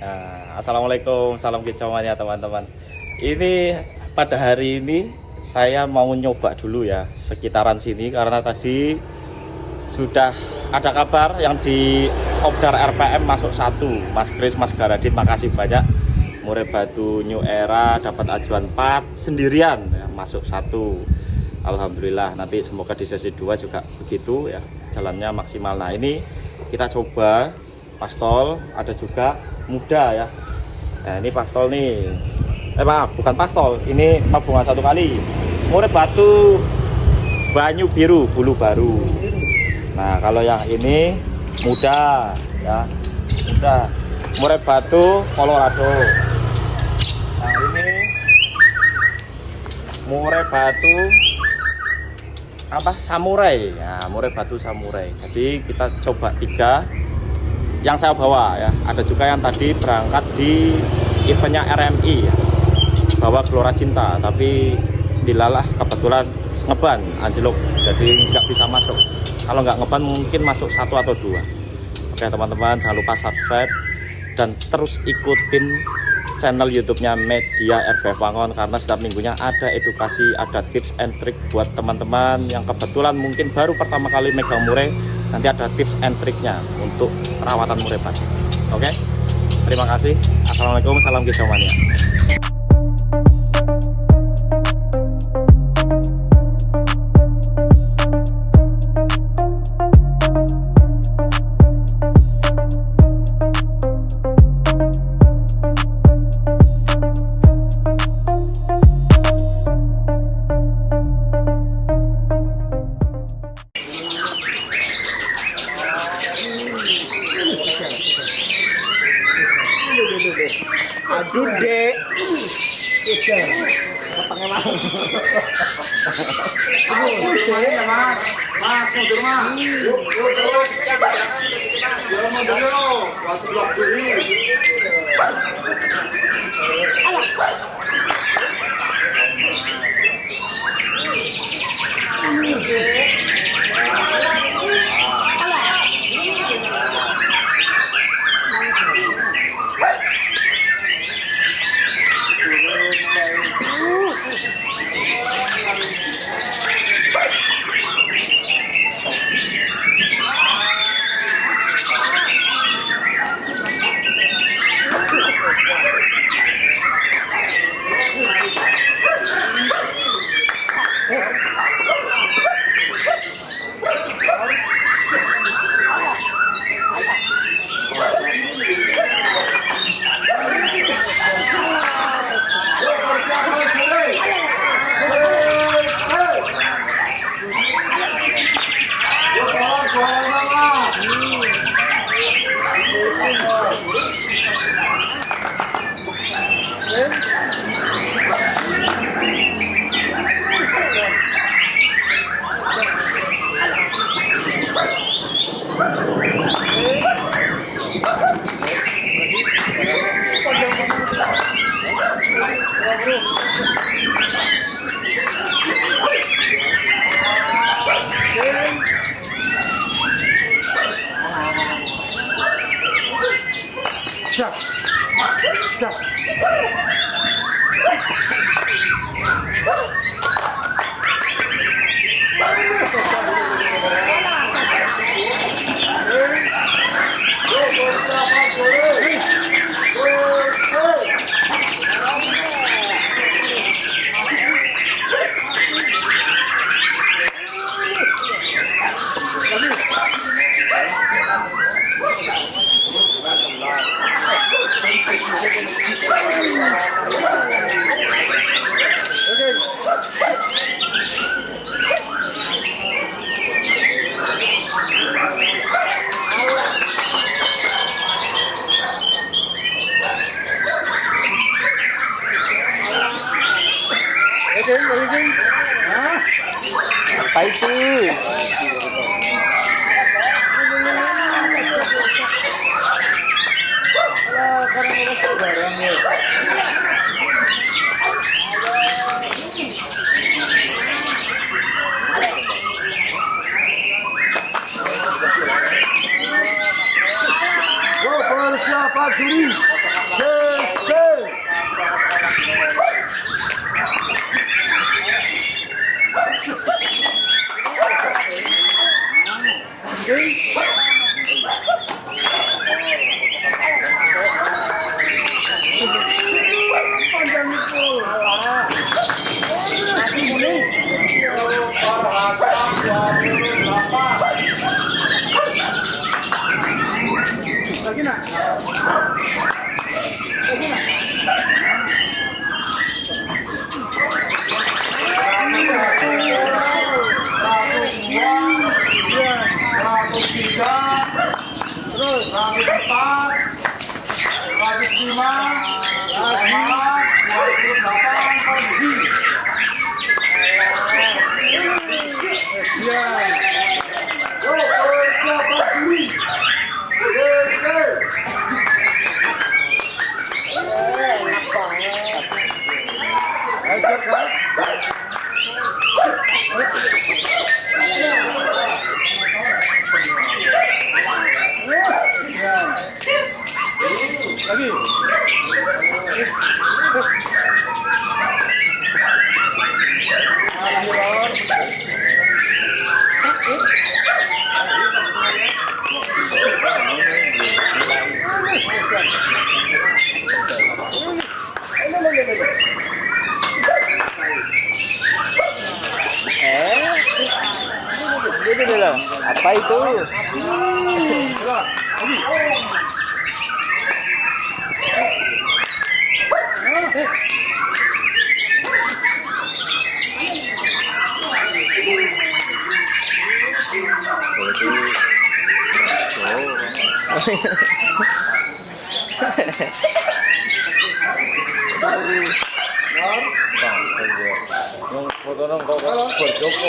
Nah, assalamualaikum, salam kicauannya teman-teman. Ini pada hari ini saya mau nyoba dulu ya sekitaran sini karena tadi sudah ada kabar yang di Obdar RPM masuk 1. Mas Kris, Mas Garadin, makasih banyak. Murai Batu New Era dapat ajuan 4 sendirian ya, masuk 1. Alhamdulillah, nanti semoga di sesi 2 juga begitu ya, jalannya maksimal. Nah, ini kita coba pastol, ada juga muda ya. Nah, ini pastol nih. Maaf, bukan pastol, ini tabungan 1 kali. Murai Batu Banyu Biru Bulu Baru. Nah, kalau yang ini muda ya, muda Murai Batu Colorado. Nah, ini Murai Batu apa? Samurai. Nah, Murai Batu Samurai. Jadi kita coba 3 yang saya bawa ya. Ada juga yang tadi berangkat di eventnya RMI ya, bawa Gelora Cinta, tapi dilalah kebetulan ngeban anjlok, jadi nggak bisa masuk. Kalau nggak ngeban mungkin masuk 1 atau 2. Oke teman-teman, jangan lupa subscribe dan terus ikutin channel YouTube-nya Media RBF Wangon, karena setiap minggunya ada edukasi, ada tips and trick buat teman-teman yang kebetulan mungkin baru pertama kali megang murai. Nanti ada tips and triknya untuk perawatan murai batu. Oke, terima kasih. Assalamualaikum, salam Gisomania. Aduh dek, potongnya mas. Aduh dek, mas, mundur mas. Yuk, terus. Mundur yuk. Waktu ini. Apa itu? siapa juri? Geser. Lagi nak? Lagi nak? Ratus tiga, terus ratus empat, ratus lima, ratus 28 kondisi. Yo, siapa juri? Geser. Enak banget. Lagi. Apa itu? Yang foto nang kok berjoko.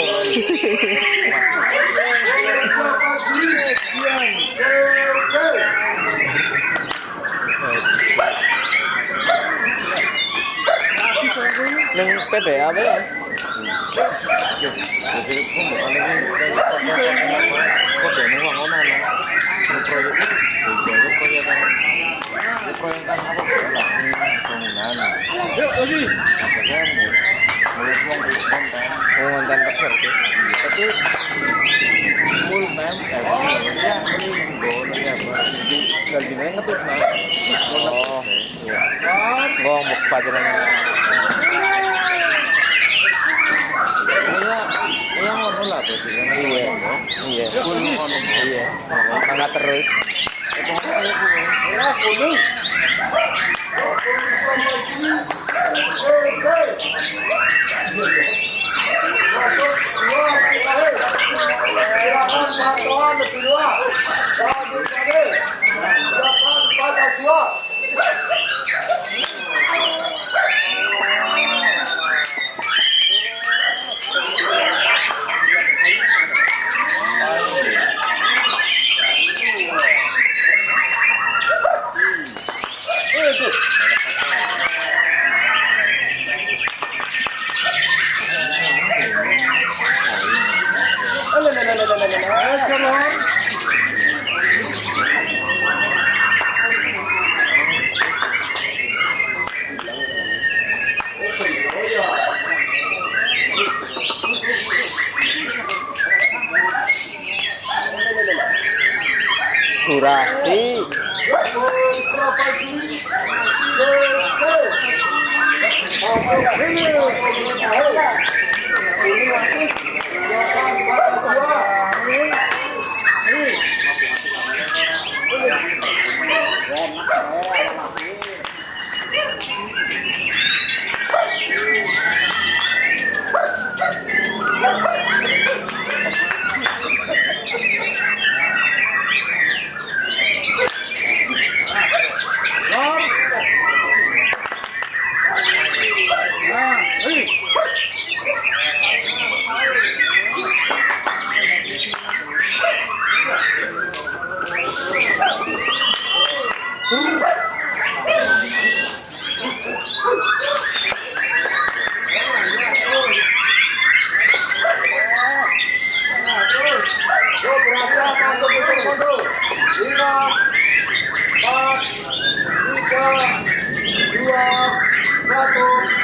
Nang PDA apa ya? Jadi bukan ini proyek apa? Bangunan. Yuk lagi. Konten besar sih. Tapi full time ya ini boleh apa? Jadi gini ngetut nah. Oh, iya. Ngomong pacaran. Iya ngono lah tuh. Iya. Iya. Full ngono. Iya. Mangga terus. Durasi. wabarakatuh.